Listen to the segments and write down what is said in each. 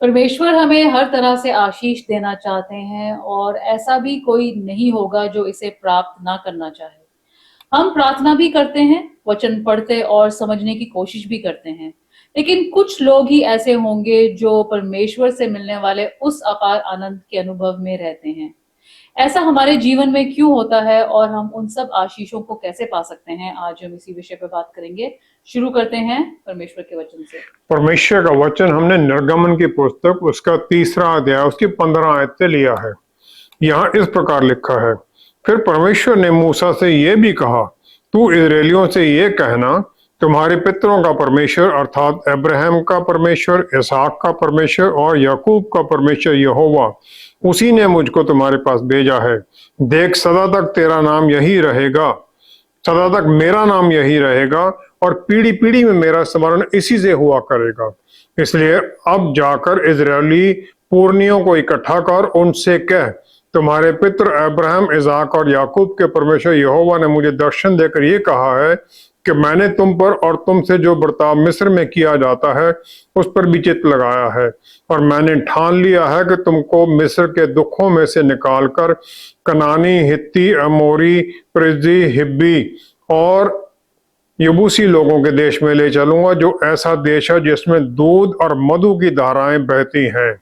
परमेश्वर हमें हर तरह से आशीष देना चाहते हैं और ऐसा भी कोई नहीं होगा जो इसे प्राप्त ना करना चाहे। हम प्रार्थना भी करते हैं, वचन पढ़ते और समझने की कोशिश भी करते हैं, लेकिन कुछ लोग ही ऐसे होंगे जो परमेश्वर से मिलने वाले उस अपार आनंद के अनुभव में रहते हैं। ऐसा हमारे जीवन में क्यों होता है और हम उन सब आशीषों को कैसे पा सकते हैं, आज हम इसी विषय पर बात करेंगे। शुरू करते हैं परमेश्वर के वचन से। परमेश्वर का वचन हमने निर्गमन की पुस्तक उसका 3रा अध्याय उसकी 15 आयत से लिया है। यहाँ इस प्रकार लिखा है, फिर परमेश्वर ने मूसा से यह भी कहा, तू इस्राएलियों से ये कहना, तुम्हारे पितरों का परमेश्वर अर्थात अब्राहम का परमेश्वर, इसहाक का परमेश्वर और याकूब का परमेश्वर यहोवा, उसी ने मुझको तुम्हारे पास भेजा है। देख, सदा तक तेरा नाम यही रहेगा, सदा तक मेरा नाम यही रहेगा और पीढ़ी पीढ़ी में मेरा स्मरण इसी से हुआ करेगा। इसलिए अब जाकर इजरायली पुरनियों को इकट्ठा कर उनसे कह, तुम्हारे पितर अब्राहम, इसहाक और याकूब के परमेश्वर यहोवा ने मुझे दर्शन देकर ये कहा है कि मैंने तुम पर और तुमसे जो बर्ताव मिस्र में किया जाता है उस पर भी चित्त लगाया है, और मैंने ठान लिया है कि तुमको मिस्र के दुखों में से निकालकर कनानी, हित्ती, अमोरी, परिज्जी, हिब्बी और यबूसी लोगों के देश में ले चलूंगा, जो ऐसा देश है जिसमें दूध और मधु की धाराएं बहती हैं।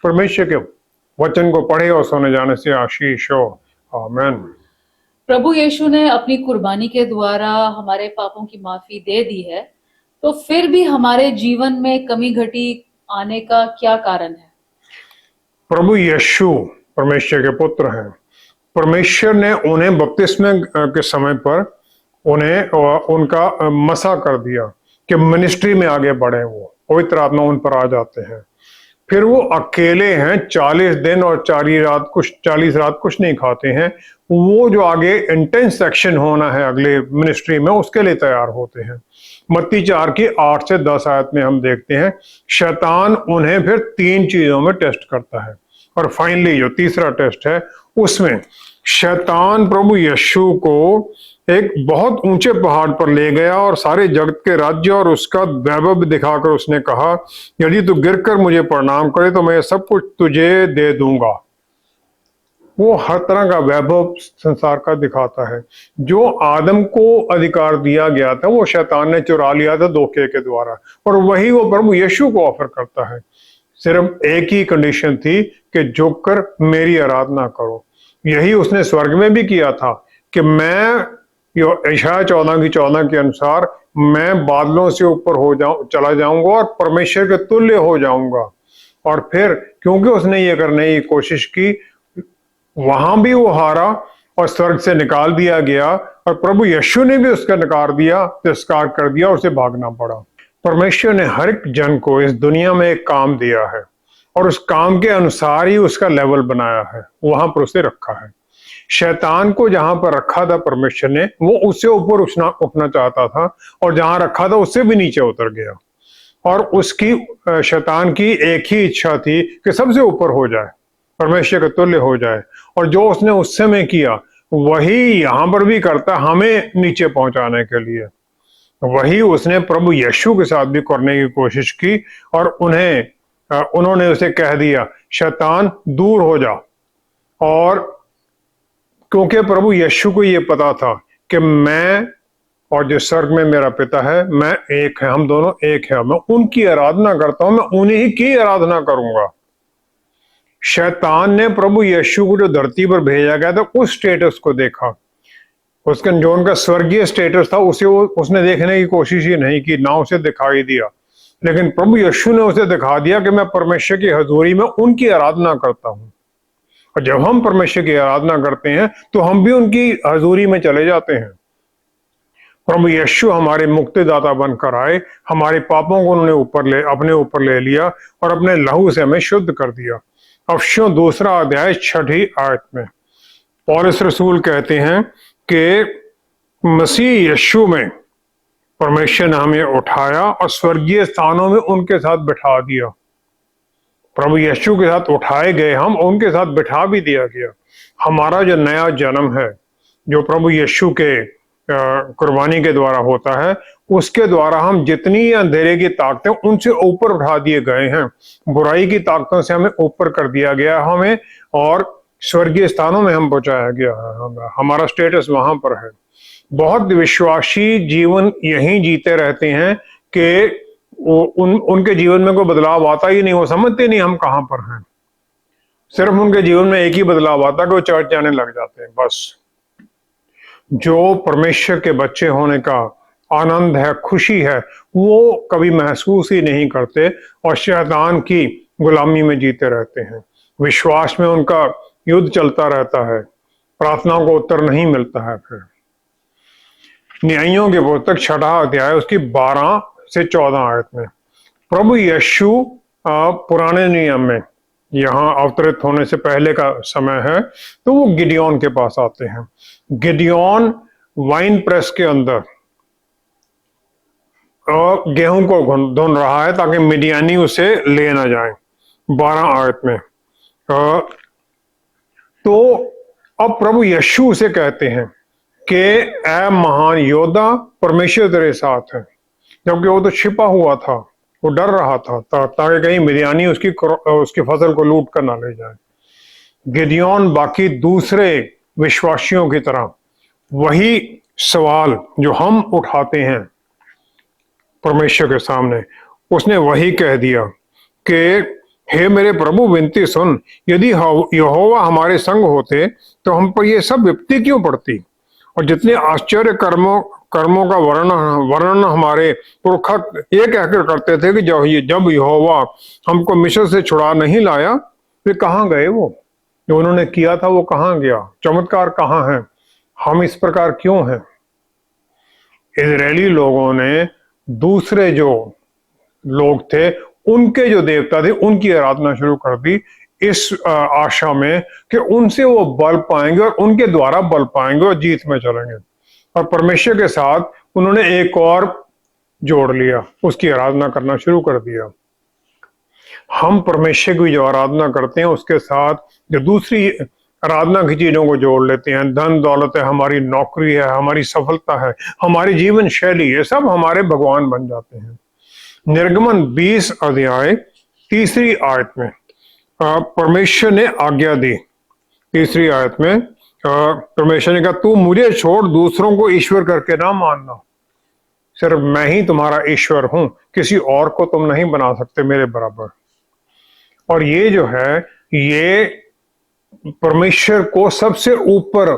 परमेश्वर के वचन को पढ़े और सुने जाने से आशीष हो। आमीन। प्रभु यीशु ने अपनी कुर्बानी के द्वारा हमारे पापों की माफी दे दी है, तो फिर भी हमारे जीवन में कमी घटी आने का क्या कारण है? प्रभु यीशु परमेश्वर के पुत्र हैं। परमेश्वर ने उन्हें बपतिस्मे के समय पर उन्हें उनका मसा कर दिया कि मिनिस्ट्री में आगे बढ़े। वो पवित्र आत्मा उन पर आ जाते हैं। फिर वो अकेले हैं, 40 दिन और 40 रात कुछ नहीं खाते हैं। वो जो आगे इंटेंस एक्शन होना है अगले मिनिस्ट्री में, उसके लिए तैयार होते हैं। मत्ती 4 की 8 से 10 आयत में हम देखते हैं, शैतान उन्हें फिर 3 चीजों में टेस्ट करता है, और फाइनली जो तीसरा टेस्ट है उसमें शैतान प्रभु यीशु को एक बहुत ऊंचे पहाड़ पर ले गया और सारे जगत के राज्य और उसका वैभव दिखाकर उसने कहा, यदि तू गिरकर मुझे प्रणाम करे तो मैं सब कुछ तुझे दे दूंगा। वो हर तरह का वैभव संसार का दिखाता है। जो आदम को अधिकार दिया गया था वो शैतान ने चुरा लिया था धोखे के द्वारा, और वही वो प्रभु यीशु को ऑफर करता है। सिर्फ एक ही कंडीशन थी कि झुककर मेरी आराधना करो। यही उसने स्वर्ग में भी किया था कि मैं यशायाह 14 की 14 के अनुसार मैं बादलों से ऊपर चला जाऊंगा और परमेश्वर के तुल्य हो जाऊंगा। और फिर क्योंकि उसने ये करने की कोशिश की, वहां भी वो हारा और स्वर्ग से निकाल दिया गया, और प्रभु यीशु ने भी उसका नकार दिया, तिरस्कार कर दिया, उसे भागना पड़ा। परमेश्वर ने हर एक जन को इस दुनिया में एक काम दिया है और उस काम के अनुसार ही उसका लेवल बनाया है, वहां पर उसे रखा है। शैतान को जहां पर रखा था परमेश्वर ने, वो उससे ऊपर उठना चाहता था, और जहां रखा था उससे भी नीचे उतर गया। और उसकी शैतान की एक ही इच्छा थी कि सबसे ऊपर हो जाए, परमेश्वर के तुल्य हो जाए। और जो उसने उस समय किया वही यहां पर भी करता, हमें नीचे पहुंचाने के लिए। वही उसने प्रभु यीशु के साथ भी करने की कोशिश की, और उन्होंने उसे कह दिया, शैतान दूर हो जा। और क्योंकि प्रभु यीशु को ये पता था कि मैं और जो स्वर्ग में मेरा पिता है, मैं एक है, हम दोनों एक है, मैं उनकी आराधना करता हूं, मैं उन्हीं की आराधना करूंगा। शैतान ने प्रभु यीशु को जो धरती पर भेजा गया था उस स्टेटस को देखा, उसका जो उनका स्वर्गीय स्टेटस था उसे उसने देखने की कोशिश ही नहीं की, ना उसे दिखाई दिया। लेकिन प्रभु यीशु ने उसे दिखा दिया कि मैं परमेश्वर की हजूरी में उनकी आराधना करता हूं। और जब हम परमेश्वर की आराधना करते हैं तो हम भी उनकी हजूरी में चले जाते हैं। प्रभु यीशु हमारे मुक्तिदाता बनकर आए, हमारे पापों को उन्होंने अपने ऊपर ले लिया और अपने लहू से हमें शुद्ध कर दिया। अफसियों 2 अध्याय 6 आयत में पौलुस रसूल कहते हैं कि मसीह यीशु में परमेश्वर ने हमें उठाया और स्वर्गीय स्थानों में उनके साथ बिठा दिया। प्रभु यीशु के साथ उठाए गए हम, उनके साथ बिठा भी दिया गया। हमारा जो नया जन्म है, जो प्रभु यीशु के कुर्बानी के द्वारा होता है, उसके द्वारा हम जितनी अंधेरे की ताकतें उनसे ऊपर उठा दिए गए हैं, बुराई की ताकतों से हमें ऊपर कर दिया गया हमें, और स्वर्गीय स्थानों में हम पहुंचाया गया है। हमारा स्टेटस वहां पर है। बहुत विश्वासी जीवन यही जीते रहते हैं कि उनके जीवन में कोई बदलाव आता ही नहीं, वो समझते नहीं हम कहां पर हैं। सिर्फ उनके जीवन में एक ही बदलाव आता है कि वो चर्च जाने लग जाते हैं, बस। जो परमेश्वर के बच्चे होने का आनंद है, खुशी है, वो कभी महसूस ही नहीं करते और शैतान की गुलामी में जीते रहते हैं। विश्वास में उनका युद्ध चलता रहता है, प्रार्थनाओं को उत्तर नहीं मिलता है। फिर न्यायियों के पुस्तक 6वां अध्याय उसकी 12 से 14 आयत में प्रभु यीशु पुराने नियम में यहाँ अवतरित होने से पहले का समय है, तो वो गिडियोन के पास आते हैं। गिडियोन वाइन प्रेस के अंदर गेहूं को धुन रहा है ताकि मिडियानी उसे ले ना जाए, 12 आयत में। तो अब प्रभु यीशु उसे कहते हैं कि ऐ महान योद्धा, परमेश्वर तेरे साथ है, जबकि वो तो छिपा हुआ था, वो डर रहा था ताकि कहीं मिडियानी उसकी फसल को लूट कर ना ले जाए। गिदियोन बाकी दूसरे विश्वासियों की तरह वही सवाल जो हम उठाते हैं परमेश्वर के सामने, उसने वही कह दिया कि हे मेरे प्रभु, विनती सुन, यदि यहोवा हमारे संग होते तो हम पर ये सब विपत्ति क्यों पड़ती। और जितने आश्चर्य कर्मों का वर्णन हमारे पुरखा ये कहकर करते थे कि जब यहोवा हमको मिस्र से छुड़ा नहीं लाया, वे कहाँ गए? वो जो उन्होंने किया था वो कहाँ गया? चमत्कार कहाँ है? हम इस प्रकार क्यों हैं? इजरायली लोगों ने दूसरे जो लोग थे उनके जो देवता थे उनकी आराधना शुरू कर दी, इस आशा में कि उनसे वो बल पाएंगे और उनके द्वारा बल पाएंगे और जीत में चलेंगे। और परमेश्वर के साथ उन्होंने एक और जोड़ लिया, उसकी आराधना करना शुरू कर दिया। हम परमेश्वर की जो आराधना करते हैं उसके साथ जो दूसरी आराधना की चीजों को जोड़ लेते हैं, धन दौलत है, हमारी नौकरी है, हमारी सफलता है, हमारी जीवन शैली, ये सब हमारे भगवान बन जाते हैं। निर्गमन 20 अध्याय 3 आयत में परमेश्वर ने आज्ञा दी। 3 आयत में परमेश्वर ने कहा, तू मुझे छोड़ दूसरों को ईश्वर करके ना मानना, सिर्फ मैं ही तुम्हारा ईश्वर हूं, किसी और को तुम नहीं बना सकते मेरे बराबर। और ये जो है, ये परमेश्वर को सबसे ऊपर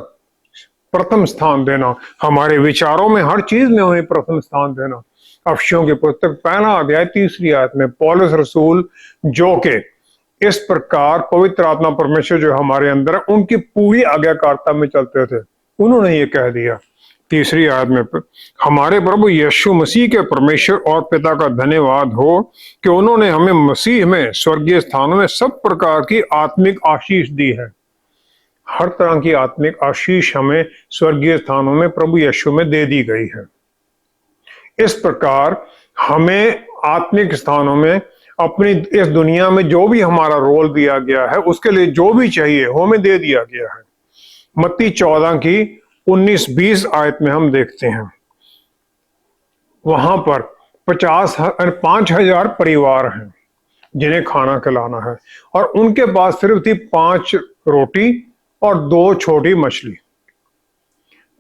प्रथम स्थान देना, हमारे विचारों में हर चीज में उन्हें प्रथम स्थान देना। अफसियों की पुस्तक 1 अध्याय 3 आयत में पौलुस रसूल, जो के इस प्रकार पवित्र आत्मा परमेश्वर जो हमारे अंदर है उनकी पूरी आज्ञाकारिता में चलते थे, उन्होंने ये कह दिया 3 आयत में, हमारे प्रभु यीशु मसीह के परमेश्वर और पिता का धन्यवाद हो कि उन्होंने हमें मसीह में स्वर्गीय स्थानों में सब प्रकार की आत्मिक आशीष दी है। हर तरह की आत्मिक आशीष हमें स्वर्गीय स्थानों में प्रभु यीशु में दे दी गई है। इस प्रकार हमें आत्मिक स्थानों में अपनी इस दुनिया में जो भी हमारा रोल दिया गया है, उसके लिए जो भी चाहिए वो हमें दे दिया गया है। मत्ती 14 की 19-20 आयत में हम देखते हैं, वहां पर 5,000 परिवार हैं जिन्हें खाना खिलाना है, और उनके पास सिर्फ थी 5 रोटी और 2 छोटी मछली।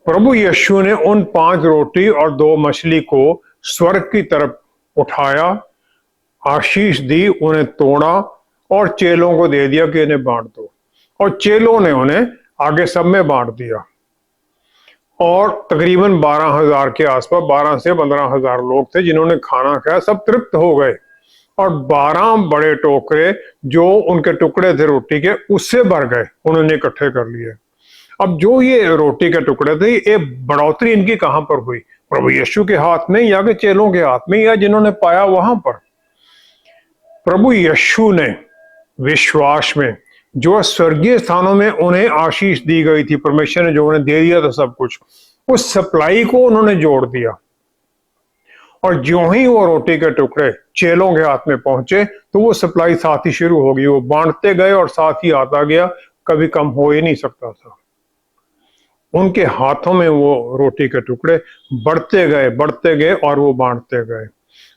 प्रभु यीशु ने उन 5 रोटी और 2 मछली को स्वर्ग की तरफ उठाया, आशीष दी, उन्हें तोड़ा और चेलों को दे दिया कि इन्हें बांट दो, और चेलों ने उन्हें आगे सब में बांट दिया। और तकरीबन 12,000 के आसपास, 12 से 15,000 लोग थे जिन्होंने खाना खाया, सब तृप्त हो गए, और 12 बड़े टोकरे जो उनके टुकड़े थे रोटी के उससे भर गए, उन्होंने इकट्ठे कर लिए। अब जो ये रोटी के टुकड़े थे, ये बढ़ोतरी इनकी कहां पर हुई? प्रभु यीशु के हाथ में या के चेलों के हाथ में, या जिन्होंने पाया वहां पर? प्रभु यीशु ने विश्वास में जो स्वर्गीय स्थानों में उन्हें आशीष दी गई थी, परमेश्वर ने जो उन्हें दे दिया था सब कुछ, उस सप्लाई को उन्होंने जोड़ दिया। और ज्यों ही वो रोटी के टुकड़े चेलों के हाथ में पहुंचे तो वो सप्लाई साथ ही शुरू हो गई, वो बांटते गए और साथ ही आता गया, कभी कम हो ही नहीं सकता था। उनके हाथों में वो रोटी के टुकड़े बढ़ते गए और वो बांटते गए।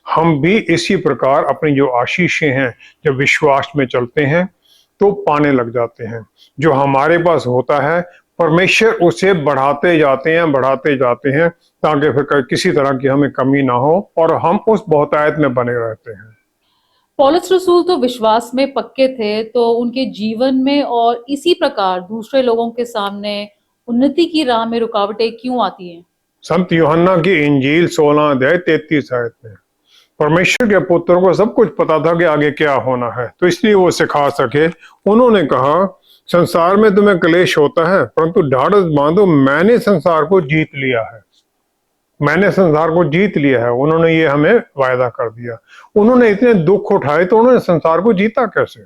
हम भी इसी प्रकार अपनी जो आशीषें हैं, जब विश्वास में चलते हैं तो पाने लग जाते हैं। जो हमारे पास होता है परमेश्वर उसे बढ़ाते जाते हैं ताकि फिर किसी तरह की हमें कमी ना हो और हम उस बहुतायत में बने रहते हैं। पौलुस रसूल तो विश्वास में पक्के थे, तो उनके जीवन में और इसी प्रकार दूसरे लोगों के सामने उन्नति की राह में रुकावटें क्यों आती हैं? संत यूहन्ना की इंजील 16 अध्याय 33 आयत में परमेश्वर के पुत्रों को सब कुछ पता था कि आगे क्या होना है, तो इसलिए वो सिखा सके। उन्होंने कहा, संसार में तुम्हें क्लेश होता है, परंतु ढाढ़स बांधो, मैंने संसार को जीत लिया है। मैंने संसार को जीत लिया है, उन्होंने ये हमें वायदा कर दिया। उन्होंने इतने दुख उठाए तो उन्होंने संसार को जीता कैसे?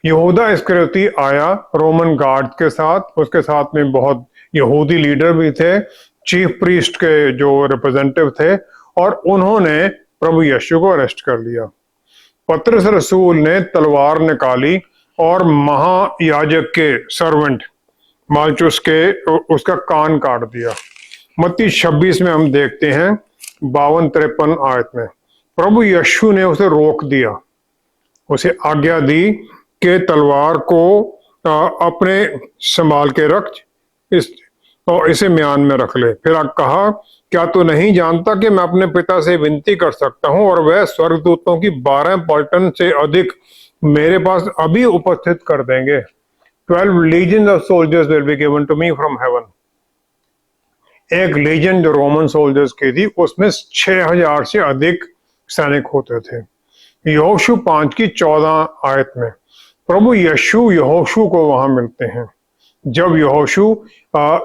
यहूदा इस्करियोती आया रोमन गार्ड के साथ, उसके साथ में बहुत यहूदी लीडर भी थे, चीफ प्रीस्ट के जो रिप्रेजेंटेटिव थे, और उन्होंने प्रभु यीशु को अरेस्ट कर लिया। पतरस रसूल ने तलवार निकाली और महायाजक के सर्वेंट मालचुस के उसका कान काट दिया। मत्ती 26 में हम देखते हैं 52-53 आयत में प्रभु यीशु ने उसे रोक दिया, उसे आज्ञा दी कि तलवार को अपने संभाल के रख, इसे म्यान में रख ले। फिर कहा, क्या तू नहीं जानता कि मैं अपने पिता से विनती कर सकता हूं और वह स्वर्गदूतों की 12 पलटन से अधिक मेरे पास अभी उपस्थित कर देंगे। 12 legions of soldiers will be given to me from heaven। एक लीजन जो रोमन सोल्जर्स की थी उसमें 6000 से अधिक सैनिक होते थे। यहोशू 5 की 14 आयत में प्रभु यीशु यहोशू को वहां मिलते हैं। जब यहोशू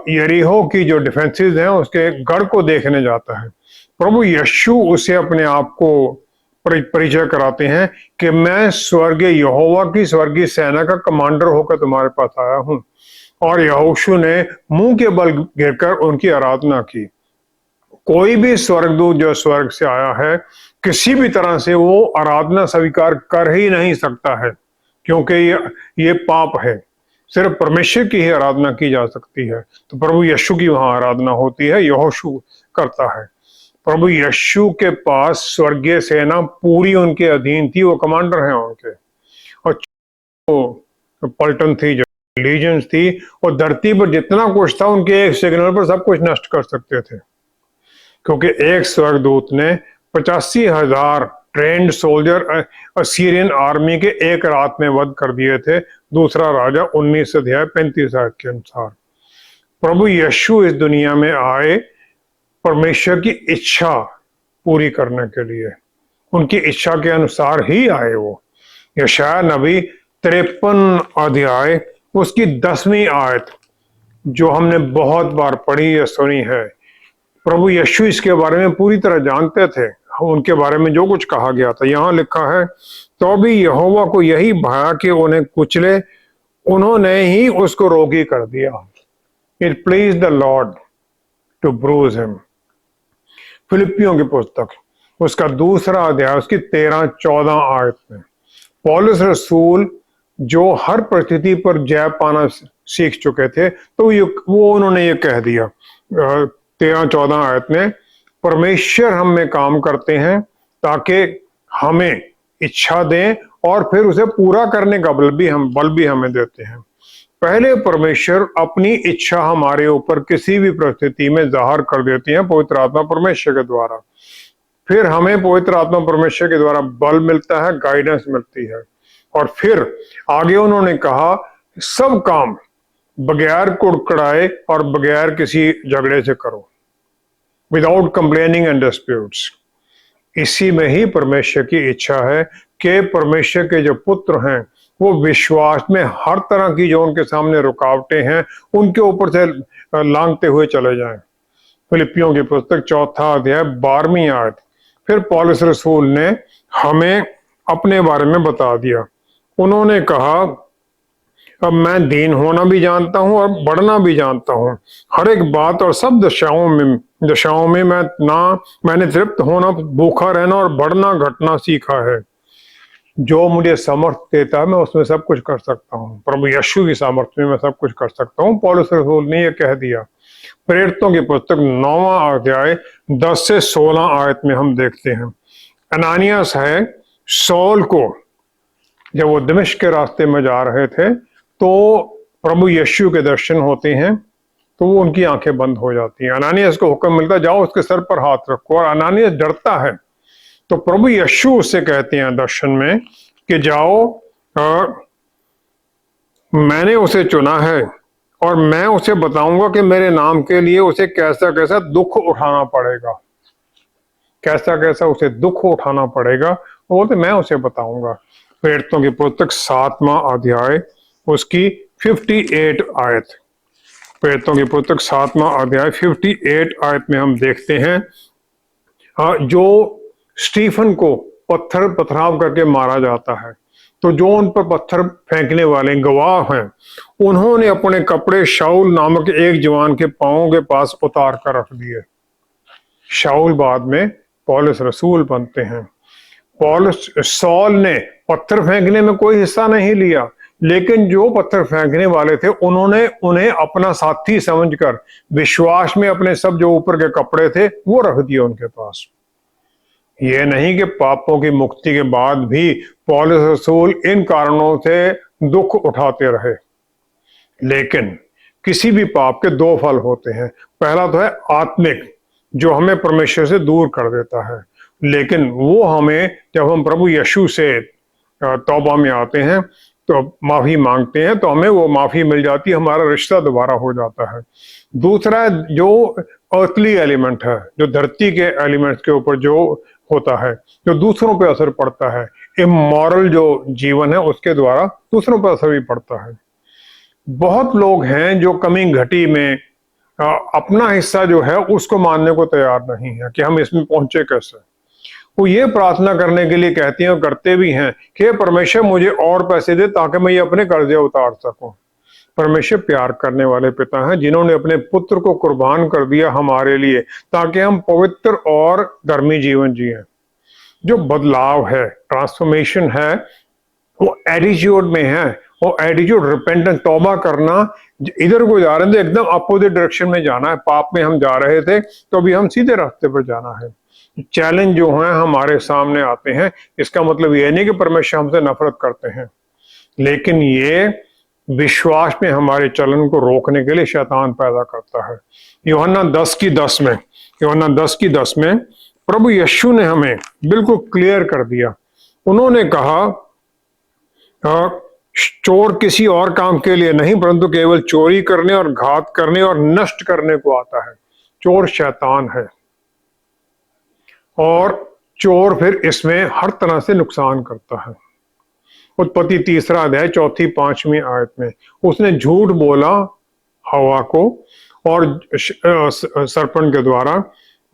यरीहो की जो डिफेंसेस हैं उसके गढ़ को देखने जाता है, प्रभु यीशु उसे अपने आप को परिचय कराते हैं कि मैं स्वर्गीय यहोवा की स्वर्गीय सेना का कमांडर होकर तुम्हारे पास आया हूं। और यहोशू ने मुंह के बल गिरकर उनकी आराधना की। कोई भी स्वर्गदूत जो स्वर्ग से आया है किसी भी तरह से वो आराधना स्वीकार कर ही नहीं सकता है, क्योंकि ये पाप है। सिर्फ परमेश्वर की ही आराधना की जा सकती है। तो प्रभु यीशु की वहां आराधना होती है, यहोशू करता है। प्रभु यीशु के पास स्वर्गीय सेना पूरी उनके अधीन थी, वो कमांडर हैं उनके, और पलटन थी, लीजन्स थी, और धरती पर जितना कुछ था उनके एक सिग्नल पर सब कुछ नष्ट कर सकते थे, क्योंकि एक स्वर्गदूत ने 85,000 ट्रेंड सोल्जर असीरियन आर्मी के एक रात में वध कर दिए थे। दूसरा राजा 19 अध्याय 35 आयत के अनुसार प्रभु यीशु इस दुनिया में आए परमेश्वर की इच्छा पूरी करने के लिए, उनकी इच्छा के अनुसार ही आए वो। यशायाह नबी 53 अध्याय उसकी 10वीं आयत जो हमने बहुत बार पढ़ी या सुनी है, प्रभु यीशु इसके बारे में पूरी तरह जानते थे, उनके बारे में जो कुछ कहा गया था। यहाँ लिखा है, तो भी यहोवा को यही भाया कि उन्हें कुचले, उन्होंने ही उसको रोगी कर दिया। It please the lord to bruise him. फिलिपियों की पुस्तक उसका 2रा अध्याय उसकी 13-14 आयत में पौलुस रसूल जो हर परिस्थिति पर जय पाना सीख चुके थे, तो वो उन्होंने ये कह दिया 13-14 आयत में, परमेश्वर हम में काम करते हैं ताकि हमें इच्छा दें और फिर उसे पूरा करने का बल भी हमें देते हैं। पहले परमेश्वर अपनी इच्छा हमारे ऊपर किसी भी परिस्थिति में जाहिर कर देती है पवित्र आत्मा परमेश्वर के द्वारा। फिर हमें पवित्र आत्मा परमेश्वर के द्वारा बल मिलता है, गाइडेंस मिलती है, और फिर आगे उन्होंने कहा, सब काम बगैर कुड़कुड़ाए और बगैर किसी झगड़े से करो, विदाउट कंप्लेनिंग एंड डिस्प्यूट्स। इसी में ही परमेश्वर की इच्छा है कि परमेश्वर के जो पुत्र हैं वो विश्वास में हर तरह की जो उनके सामने रुकावटें हैं उनके ऊपर से लांघते हुए चले जाएं। फिलिपियों की पुस्तक 4 अध्याय 12वीं आयत फिर पौलुस रसूल ने हमें अपने बारे में बता दिया। उन्होंने कहा, अब मैं दीन होना भी जानता हूं और बढ़ना भी जानता हूं, हर एक बात और सब दशाओं में मैंने तृप्त होना, भूखा रहना और बढ़ना घटना सीखा है। जो मुझे सामर्थ्य देता है मैं उसमें सब कुछ कर सकता हूं। प्रभु यीशु की सामर्थ्य में मैं सब कुछ कर सकता हूं, पौलुस रसूल ने यह कह दिया। प्रेरितों की पुस्तक 9वां अध्याय 10 से 16 आयत में हम देखते हैं, अनानियास है, सौल को जब वो दमिश्क के रास्ते में जा रहे थे तो प्रभु यीशु के दर्शन होते हैं, तो वो उनकी आंखें बंद हो जाती हैं। अनानियास को हुक्म मिलता, जाओ उसके सर पर हाथ रखो, और अनानियास डरता है। तो प्रभु यीशु उससे कहते हैं दर्शन में कि जाओ, मैंने उसे चुना है और मैं उसे बताऊंगा कि मेरे नाम के लिए उसे कैसा कैसा दुख उठाना पड़ेगा, कैसा कैसा उसे दुख उठाना पड़ेगा, वो बोलते मैं उसे बताऊंगा। प्रेरितों की पुस्तक 7वां अध्याय उसकी 58 आयत, प्रेरितों की पुस्तक 7वां अध्याय 58 आयत में हम देखते हैं, जो स्टीफन को पथराव करके मारा जाता है, तो जो उन पर पत्थर फेंकने वाले गवाह हैं, उन्होंने अपने कपड़े शाऊल नामक एक जवान के पांवों के पास उतार कर रख दिए। शाऊल बाद में पौलुस रसूल बनते हैं। सौल ने पत्थर फेंकने में कोई हिस्सा नहीं लिया, लेकिन जो पत्थर फेंकने वाले थे उन्होंने उन्हें अपना साथी समझकर विश्वास में अपने सब जो ऊपर के कपड़े थे वो रख दिए उनके पास। यह नहीं कि पापों की मुक्ति के बाद भी पौलुस रसूल इन कारणों से दुख उठाते रहे, लेकिन किसी भी पाप के दो फल होते हैं। पहला तो है आत्मिक, जो हमें परमेश्वर से दूर कर देता है, लेकिन वो हमें जब हम प्रभु यीशु से तौबा में आते हैं तो माफी मांगते हैं, तो हमें वो माफी मिल जाती है, हमारा रिश्ता दोबारा हो जाता है। दूसरा जो अर्थली एलिमेंट है, जो धरती के एलिमेंट्स के ऊपर जो होता है, जो दूसरों पे असर पड़ता है, इमोरल जो जीवन है उसके द्वारा दूसरों पर असर भी पड़ता है। बहुत लोग हैं जो कमी घटी में अपना हिस्सा जो है उसको मानने को तैयार नहीं है कि हम इसमें पहुंचे कैसे। वो ये प्रार्थना करने के लिए कहती हैं और करते भी हैं कि परमेश्वर मुझे और पैसे दे ताकि मैं ये अपने कर्जे उतार सकूं। परमेश्वर प्यार करने वाले पिता हैं जिन्होंने अपने पुत्र को कुर्बान कर दिया हमारे लिए, ताकि हम पवित्र और धर्मी जीवन जिएं। जो बदलाव है, ट्रांसफॉर्मेशन है, वो एटीट्यूड में है। वो एटीट्यूड रिपेंटेंस, तौबा करना। इधर को जा रहे थे, एकदम अपोजिट डायरेक्शन में जाना है। पाप में हम जा रहे थे तो अभी हम सीधे रास्ते पर जाना है। चैलेंज जो है हमारे सामने आते हैं, इसका मतलब ये नहीं कि परमेश्वर हमसे नफरत करते हैं, लेकिन ये विश्वास में हमारे चलन को रोकने के लिए शैतान पैदा करता है। यूहन्ना 10:10 में प्रभु यीशु ने हमें बिल्कुल क्लियर कर दिया। उन्होंने कहा, चोर किसी और काम के लिए नहीं परंतु केवल चोरी करने और घात करने और नष्ट करने को आता है। चोर शैतान है, और चोर फिर इसमें हर तरह से नुकसान करता है। उत्पत्ति 3 अध्याय 4-5 आयत में उसने झूठ बोला हवा को, और सर्पण के द्वारा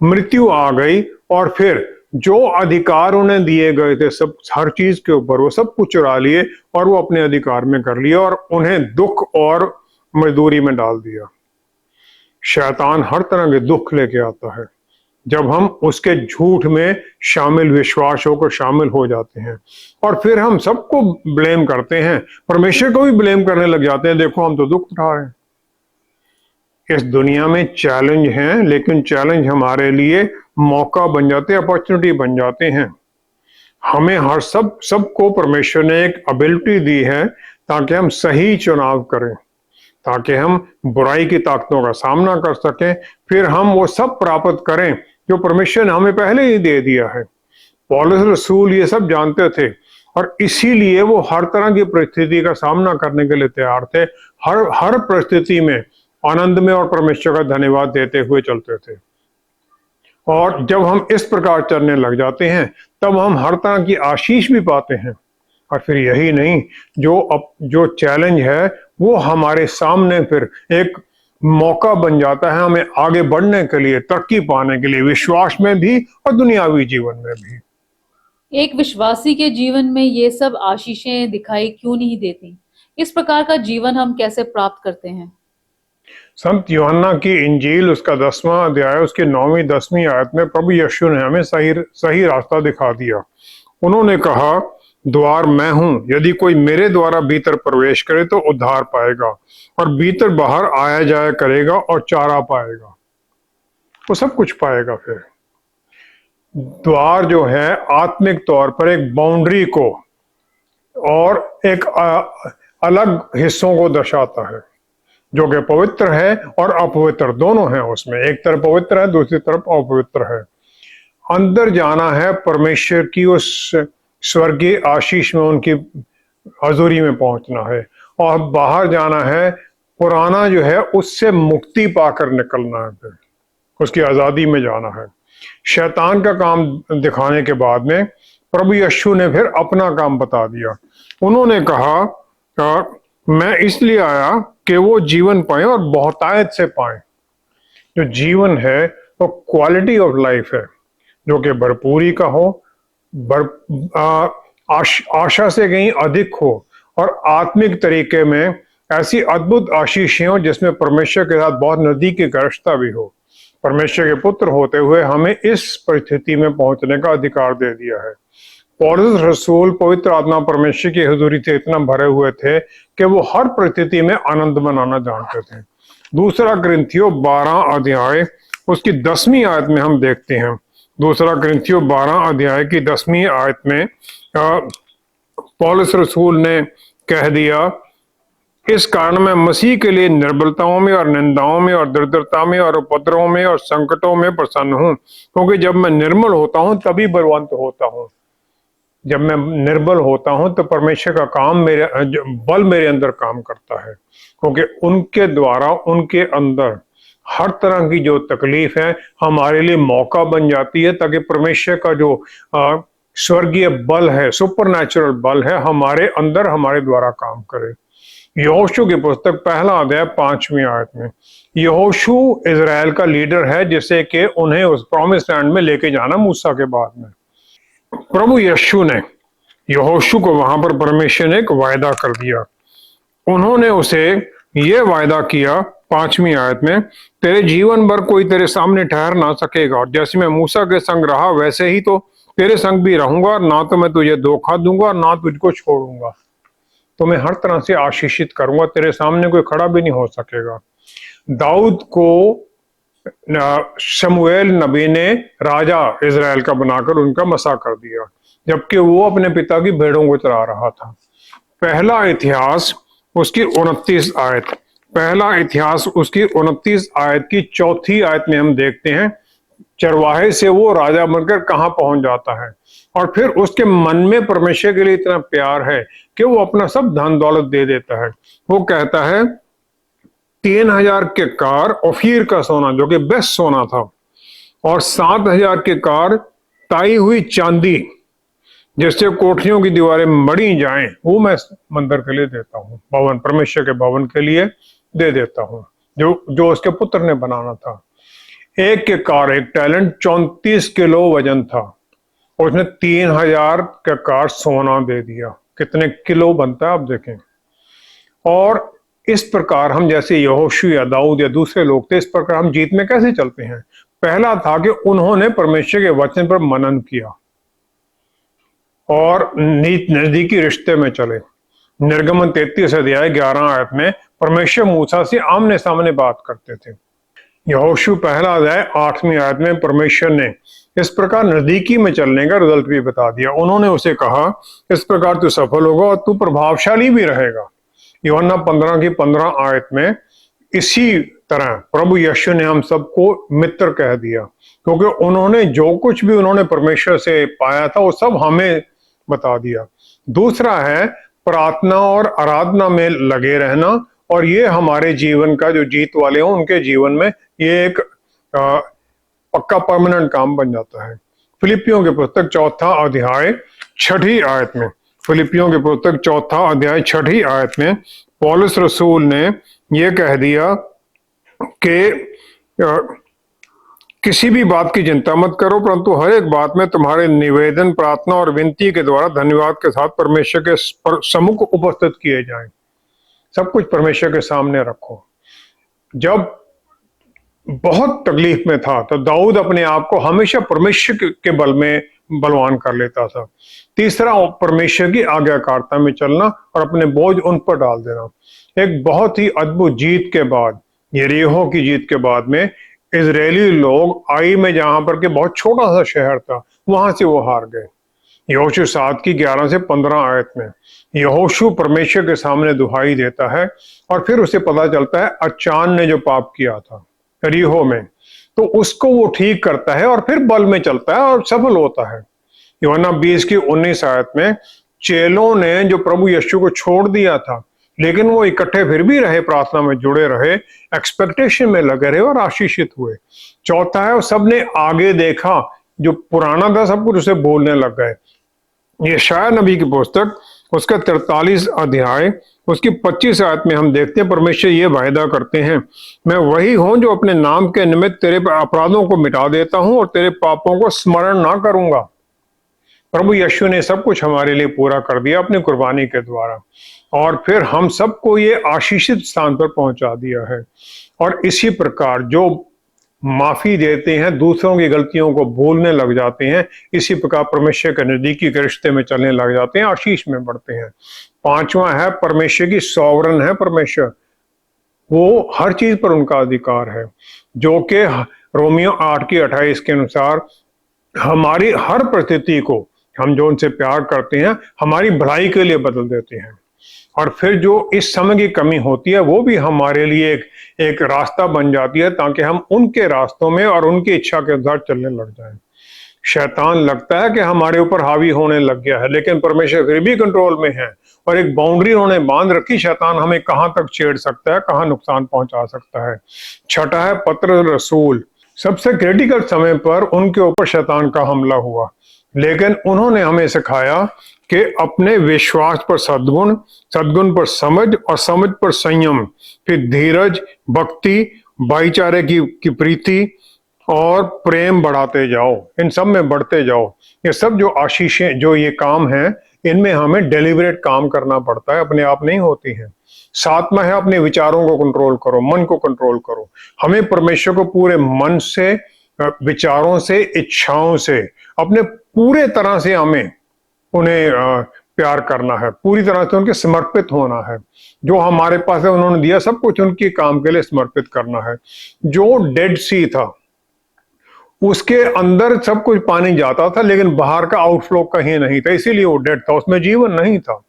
मृत्यु आ गई, और फिर जो अधिकार उन्हें दिए गए थे सब, हर चीज के ऊपर, वो सब कुछ चुरा लिए और वो अपने अधिकार में कर लिया और उन्हें दुख और मजदूरी में डाल दिया। शैतान हर तरह के दुख लेके आता है जब हम उसके झूठ में शामिल, विश्वास होकर शामिल हो जाते हैं, और फिर हम सबको ब्लेम करते हैं, परमेश्वर को भी ब्लेम करने लग जाते हैं, देखो हम तो दुख उठा रहे हैं। इस दुनिया में चैलेंज हैं, लेकिन चैलेंज हमारे लिए मौका बन जाते हैं, अपॉर्चुनिटी बन जाते हैं। हमें हर सबको परमेश्वर ने एक एबिलिटी दी है ताकि हम सही चुनाव करें, ताकि हम बुराई की ताकतों का सामना कर सकें, फिर हम वो सब प्राप्त करें जो परमेश्वर ने हमें पहले ही दे दिया है। पौलुस रसूल ये सब जानते थे, और इसीलिए वो हर तरह की परिस्थिति का सामना करने के लिए तैयार थे। हर परिस्थिति में आनंद में और परमेश्वर का धन्यवाद देते हुए चलते थे। और जब हम इस प्रकार चलने लग जाते हैं तब हम हर तरह की आशीष भी पाते हैं। और फिर यही नहीं, जो चैलेंज है वो हमारे सामने फिर एक मौका बन जाता है हमें आगे बढ़ने के लिए, तरक्की पाने के लिए, विश्वास में भी और दुनियावी जीवन में भी। एक विश्वासी के जीवन में ये सब आशीषें दिखाई क्यों नहीं देती? इस प्रकार का जीवन हम कैसे प्राप्त करते हैं? संत यूहन्ना की इंजील उसका 10वां अध्याय उसकी 9वीं-10वीं आयत में प्रभु यीशु ने हमें सही रास्ता दिखा दिया। उन्होंने कहा द्वार मैं हूं, यदि कोई मेरे द्वारा भीतर प्रवेश करे तो उद्धार पाएगा और भीतर बाहर आया जाया करेगा और चारा पाएगा। वो सब कुछ पाएगा। फिर द्वार जो है आत्मिक तौर पर एक बाउंड्री को और एक अलग हिस्सों को दर्शाता है, जो कि पवित्र है और अपवित्र दोनों हैं। उसमें एक तरफ पवित्र है, दूसरी तरफ अपवित्र है। अंदर जाना है परमेश्वर की उस स्वर्गीय आशीष में, उनकी हजूरी में पहुंचना है, और बाहर जाना है पुराना जो है उससे मुक्ति पाकर निकलना है, फिर उसकी आजादी में जाना है। शैतान का काम दिखाने के बाद में प्रभु यीशु ने फिर अपना काम बता दिया। उन्होंने कहा मैं इसलिए आया कि वो जीवन पाए और बहुतायत से पाए। जो जीवन है वो क्वालिटी ऑफ लाइफ है, जो कि भरपूरी का हो, आशा से कहीं अधिक हो, और आत्मिक तरीके में ऐसी अद्भुत आशीषें हो जिसमें परमेश्वर के साथ बहुत नजदीकी घनिष्ठता भी हो। परमेश्वर के पुत्र होते हुए हमें इस परिस्थिति में पहुंचने का अधिकार दे दिया है। पौलुस रसूल पवित्र आत्मा परमेश्वर की हुजूरी से इतना भरे हुए थे कि वो हर परिस्थिति में आनंद मनाना जानते थे। दूसरा कुरिन्थियों 12 अध्याय उसकी 10वीं आयत में हम देखते हैं। दूसरा कुरिन्थियों 12 अध्याय की 10वीं आयत में पौलुस रसूल ने कह दिया, इस कारण मैं मसीह के लिए निर्बलताओं में और निंदाओं में और दरिद्रता में और उपद्रवों में और संकटों में प्रसन्न हूं, क्योंकि जब मैं निर्मल होता हूं तभी बलवंत होता हूं। जब मैं निर्बल होता हूं तो परमेश्वर का काम बल मेरे अंदर काम करता है, क्योंकि उनके द्वारा उनके अंदर हर तरह की जो तकलीफ है हमारे लिए मौका बन जाती है, ताकि परमेश्वर का जो स्वर्गीय बल है, सुपरनैचुरल बल है, हमारे अंदर हमारे द्वारा काम करे। यहोशू की पुस्तक 1 अध्याय 5वीं आयत में यहोशू इजराइल का लीडर है, जिसे कि उन्हें उस प्रॉमिस लैंड में लेके जाना मूसा के बाद में। प्रभु यीशु ने यहोशू को वहां पर परमेश्वर ने एक वायदा कर दिया। उन्होंने उसे ये वायदा किया 5वीं आयत में, तेरे जीवन भर कोई तेरे सामने ठहर ना सकेगा, और जैसे मैं मूसा के संग रहा वैसे ही तो तेरे संग भी रहूंगा, ना तो मैं तुझे धोखा दूंगा ना तुझको छोड़ूंगा। तो मैं हर तरह से आशीषित करूंगा, तेरे सामने कोई खड़ा भी नहीं हो सकेगा। दाऊद को शमूएल नबी ने राजा इजराइल का बनाकर उनका मसा कर दिया, जबकि वो अपने पिता की भेड़ों को चरा रहा था। पहला इतिहास उसकी 29 आयत, पहला इतिहास उसकी 29 आयत की 4थी आयत में हम देखते हैं चरवाहे से वो राजा बनकर कहां पहुंच जाता है, और फिर उसके मन में परमेश्वर के लिए इतना प्यार है कि वो अपना सब धन दौलत दे देता है। वो कहता है 3000 के कार ओफीर का सोना, जो कि बेस्ट सोना था, और 7000 के कार ताई हुई चांदी, जिससे कोठरियों की दीवारें मड़ी जाएं, वो मैं मंदिर के लिए देता हूँ, भवन, परमेश्वर के भवन के लिए दे देता हूँ, जो उसके पुत्र ने बनाना था। एक के कार, एक टैलेंट 34 किलो वजन था, और उसने 3000 का कार सोना दे दिया। कितने किलो बनता है आप देखें। और इस प्रकार हम, जैसे यहोशू या दाऊद या दूसरे लोग थे, इस प्रकार हम जीत में कैसे चलते हैं। पहला था कि उन्होंने परमेश्वर के वचन पर मनन किया और नजदीकी रिश्ते में चले। निर्गमन 33 अध्याय 11 आयत में परमेश्वर मूसा से आमने सामने बात करते थे। यहोशू 1 अध्याय 8वीं आयत में परमेश्वर ने इस प्रकार नजदीकी में चलने का रिजल्ट भी बता दिया। उन्होंने उसे कहा, इस प्रकार तू सफल होगा और तू प्रभावशाली भी रहेगा। यूहन्ना 15 की 15 आयत में इसी तरह प्रभु यीशु ने हम सबको मित्र कह दिया, क्योंकि उन्होंने जो कुछ भी उन्होंने परमेश्वर से पाया था वो सब हमें बता दिया। दूसरा है प्रार्थना और आराधना में लगे रहना, और ये हमारे जीवन का, जो जीत वाले हों उनके जीवन में ये एक पक्का परमानेंट काम बन जाता है। फिलिपियों की पुस्तक 4 अध्याय 6 आयत में, फिलिपियों की पुस्तक 4 अध्याय 6 आयत में पौलुस रसूल ने यह कह दिया कि किसी भी बात की चिंता मत करो, परंतु हर एक बात में तुम्हारे निवेदन, प्रार्थना और विनती के द्वारा धन्यवाद के साथ परमेश्वर के सम्मुख उपस्थित किए जाएं। सब कुछ परमेश्वर के सामने रखो। जब बहुत तकलीफ में था, तो दाऊद अपने आप को हमेशा परमेश्वर के बल में बलवान कर लेता था। तीसरा, परमेश्वर की आज्ञाकारिता में चलना और अपने बोझ उन पर डाल देना। एक बहुत ही अद्भुत जीत के बाद, यरीहो की जीत के बाद में, इजरायली लोग आई में, जहां पर के बहुत छोटा सा शहर था, वहां से वो हार गए। यहोशू 7 की 11 से 15 आयत में यहोशू परमेश्वर के सामने दुहाई देता है और फिर उसे पता चलता है अचान ने जो पाप किया था यरीहो में, तो उसको वो ठीक करता है और फिर बल में चलता है और सफल होता है। यूहन्ना 20 की 19 आयत में चेलों ने जो प्रभु यीशु को छोड़ दिया था, लेकिन वो इकट्ठे फिर भी रहे, प्रार्थना में जुड़े रहे, एक्सपेक्टेशन में लगे रहे और आशीषित हुए। चौथा है, सबने आगे देखा, जो पुराना था सब कुछ उसे बोलने लग गए। यशायाह नबी की पुस्तक उसका 43 अध्याय उसकी 25 आयत में हम देखते हैं परमेश्वर ये वायदा करते हैं, मैं वही हूं जो अपने नाम के निमित्त तेरे अपराधों को मिटा देता हूं और तेरे पापों को स्मरण ना करूंगा। प्रभु यीशु ने सब कुछ हमारे लिए पूरा कर दिया अपनी कुर्बानी के द्वारा, और फिर हम सबको ये आशीषित स्थान पर पहुंचा दिया है। और इसी प्रकार जो माफी देते हैं, दूसरों की गलतियों को भूलने लग जाते हैं, इसी प्रकार परमेश्वर के नजदीकी के रिश्ते में चलने लग जाते हैं, आशीष में बढ़ते हैं। पांचवा है, परमेश्वर की सॉवरन है परमेश्वर, वो हर चीज पर उनका अधिकार है, जो कि रोमियो 8 की 28 के अनुसार हमारी हर परिस्थिति को, हम जो उनसे प्यार करते हैं, हमारी भलाई के लिए बदल देते हैं। और फिर जो इस समय की कमी होती है वो भी हमारे लिए एक रास्ता बन जाती है, ताकि हम उनके रास्तों में और उनकी इच्छा के अनुसार चलने लग जाएं। शैतान लगता है कि हमारे ऊपर हावी होने लग गया है, लेकिन परमेश्वर फिर भी कंट्रोल में है, और एक बाउंड्री उन्होंने बांध रखी, शैतान हमें कहां तक छेड़ सकता है, कहां नुकसान पहुंचा सकता है। छठा है, पत्र रसूल, सबसे क्रिटिकल समय पर उनके ऊपर शैतान का हमला हुआ, लेकिन उन्होंने हमें सिखाया कि अपने विश्वास पर सद्गुण, सद्गुण पर समझ और समझ पर संयम, फिर धीरज, भक्ति, भाईचारे की प्रीति और प्रेम बढ़ाते जाओ, इन सब में बढ़ते जाओ। ये सब जो आशीषें, जो ये काम हैं, इनमें हमें डेलिबरेट काम करना पड़ता है, अपने आप नहीं होती हैं। सातवां है, अपने विचारों को कंट्रोल करो, मन को कंट्रोल करो। हमें परमेश्वर को पूरे मन से, विचारों से, इच्छाओं से, अपने पूरे तरह से हमें उन्हें प्यार करना है, पूरी तरह से उनके समर्पित होना है। जो हमारे पास है उन्होंने दिया सब कुछ, उनके काम के लिए समर्पित करना है। जो डेड सी था, उसके अंदर सब कुछ पानी जाता था, लेकिन बाहर का आउटफ्लो कहीं नहीं था, इसीलिए वो डेड था, उसमें जीवन नहीं था।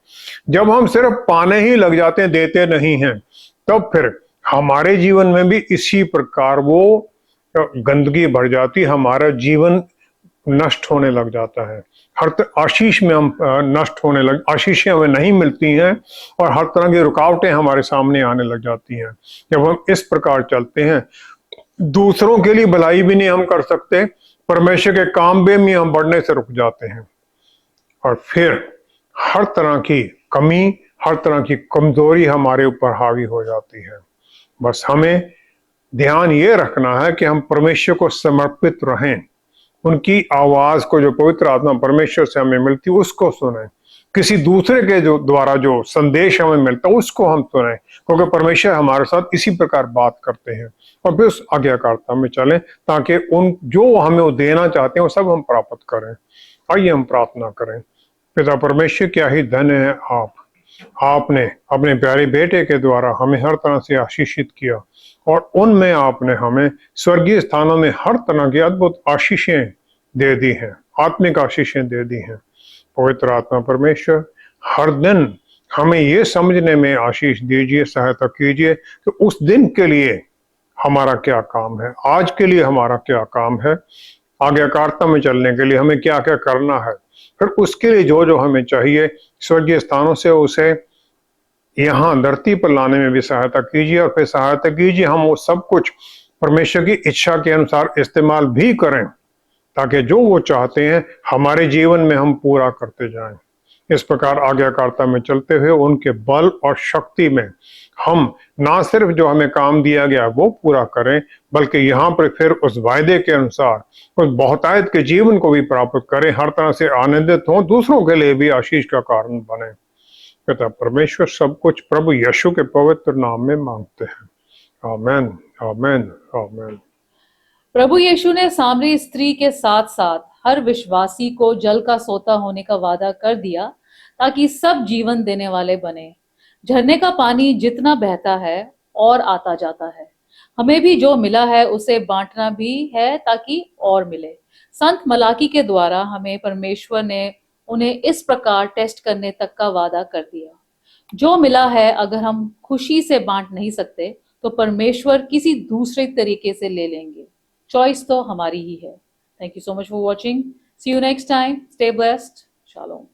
जब हम सिर्फ पाने ही लग जाते हैं, देते नहीं हैं, तब फिर हमारे जीवन में भी इसी प्रकार वो गंदगी भर जाती, हमारा जीवन नष्ट होने लग जाता है। हर आशीष में हम नष्ट होने लग, आशीषें हमें नहीं मिलती हैं, और हर तरह की रुकावटें हमारे सामने आने लग जाती हैं। जब हम इस प्रकार चलते हैं, दूसरों के लिए भलाई भी नहीं हम कर सकते, परमेश्वर के काम में भी हम बढ़ने से रुक जाते हैं, और फिर हर तरह की कमी, हर तरह की कमजोरी हमारे ऊपर हावी हो जाती है। बस हमें ध्यान ये रखना है कि हम परमेश्वर को समर्पित रहें, उनकी आवाज को, जो पवित्र आत्मा परमेश्वर से हमें मिलती है, उसको सुने। किसी दूसरे के जो द्वारा जो संदेश हमें मिलता है उसको हम सुने, क्योंकि परमेश्वर हमारे साथ इसी प्रकार बात करते हैं। और फिर उस आज्ञाकारिता में चलें, ताकि उन जो हमें वो देना चाहते हैं वो सब हम प्राप्त करें। आइए हम प्रार्थना करें। पिता परमेश्वर, क्या ही धन्य है आपने अपने प्यारे बेटे के द्वारा हमें हर तरह से आशीषित किया, और उनमें आपने हमें स्वर्गीय स्थानों में हर तरह की अद्भुत आशीषें दे दी हैं, आत्मिक आशीषें दे दी हैं। पवित्र आत्मा परमेश्वर, हर दिन हमें ये समझने में आशीष दीजिए, सहायता कीजिए कि उस दिन के लिए हमारा क्या काम है, आज के लिए हमारा क्या काम है, आज्ञाकारिता में चलने के लिए हमें क्या क्या करना है, फिर उसके लिए जो जो हमें चाहिए स्वर्गीय स्थानों से उसे यहाँ धरती पर लाने में भी सहायता कीजिए, और फिर सहायता कीजिए हम वो सब कुछ परमेश्वर की इच्छा के अनुसार इस्तेमाल भी करें, ताकि जो वो चाहते हैं हमारे जीवन में हम पूरा करते जाएं। इस प्रकार आज्ञाकारिता में चलते हुए उनके बल और शक्ति में हम ना सिर्फ जो हमें काम दिया गया वो पूरा करें, बल्कि यहाँ पर फिर उस वायदे के अनुसार उस बहुतायत के जीवन को भी प्राप्त करें, हर तरह से आनंदित हों, दूसरों के लिए भी आशीष का कारण बने। पिता परमेश्वर सब कुछ प्रभु यीशु के पवित्र नाम में मांगते हैं, आमीन। आमेन, आमेन। प्रभु यीशु ने सामरी स्त्री के साथ साथ हर विश्वासी को जल का सोता होने का वादा कर दिया ताकि सब जीवन देने वाले बने। झरने का पानी जितना बहता है और आता जाता है, हमें भी जो मिला है उसे बांटना भी है ताकि और मिले। संत मलाकी के द्वारा हमें परमेश्वर ने उन्हें इस प्रकार टेस्ट करने तक का वादा कर दिया। जो मिला है अगर हम खुशी से बांट नहीं सकते तो परमेश्वर किसी दूसरे तरीके से ले लेंगे। चॉइस तो हमारी ही है। Thank you so much for watching. See you next time. Stay blessed. Shalom.